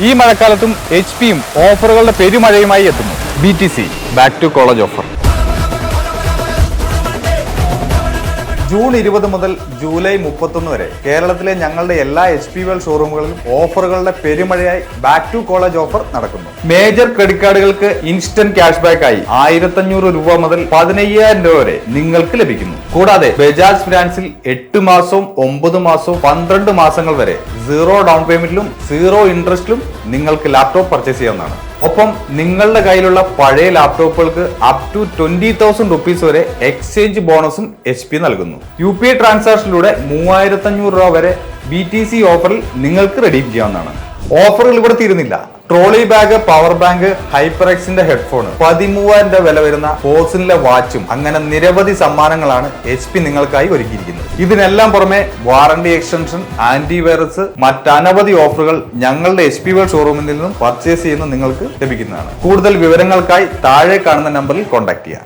ഈ മഴക്കാലത്തും HP-യും ഓഫറുകളുടെ പെരുമഴയുമായി എത്തുന്നു. BTC back to college offer. June 20 മുതൽ ജൂലൈ 31 വരെ കേരളത്തിലെ ഞങ്ങളുടെ എല്ലാ HP വേൾഡ് ഷോറൂമുകളിലും ഓഫറുകളുടെ പെരുമഴയായി ബാക്ക് ടു കോളേജ് ഓഫർ നടക്കുന്നു. മേജർ ക്രെഡിറ്റ് കാർഡുകൾക്ക് ഇൻസ്റ്റന്റ് ക്യാഷ് ബാക്ക് ആയി 1500 രൂപ മുതൽ 15000 രൂപ വരെ നിങ്ങൾക്ക് ലഭിക്കുന്നു. കൂടാതെ ബജാജ് ഫിനാൻസിൽ 8 മാസവും 9 മാസവും 12 മാസങ്ങൾ വരെ 0 ഡൗൺ പേയ്മെന്റിലും 0 ഇൻട്രസ്റ്റിലും നിങ്ങൾക്ക് ലാപ്ടോപ്പ് പർച്ചേസ് ചെയ്യാവുന്നതാണ്. ഒപ്പം നിങ്ങളുടെ കയ്യിലുള്ള പഴയ ലാപ്ടോപ്പുകൾക്ക് അപ് ടു 20,000 റുപ്പീസ് വരെ എക്സ്ചേഞ്ച് ബോണസും HP നൽകുന്നു. UPI ട്രാൻസാക്ഷനിലൂടെ 3500 രൂപ വരെ BTC ഓഫറിൽ നിങ്ങൾക്ക് റെഡീം ചെയ്യാവുന്നതാണ്. ഓഫറുകൾ ഇവിടെ തീരുന്നില്ല. ട്രോളി ബാഗ്, പവർ ബാങ്ക്, ഹൈപ്പർ-എക്സിന്റെ ഹെഡ്ഫോൺ, 13,000 രൂപ വില വരുന്ന ഫോസിലെ വാച്ചും അങ്ങനെ നിരവധി സമ്മാനങ്ങളാണ് HP നിങ്ങൾക്കായി ഒരുക്കിയിരിക്കുന്നത്. ഇതിനെല്ലാം പുറമെ വാറണ്ടി എക്സ്റ്റൻഷൻ, ആന്റിവൈറസ്, മറ്റനവധി ഓഫറുകൾ ഞങ്ങളുടെ HP വേൾഡ് ഷോറൂമിൽ നിന്നും പർച്ചേസ് ചെയ്യുന്ന നിങ്ങൾക്ക് ലഭിക്കുന്നതാണ്. കൂടുതൽ വിവരങ്ങൾക്കായി താഴെ കാണുന്ന നമ്പറിൽ കോൺടാക്ട് ചെയ്യാം.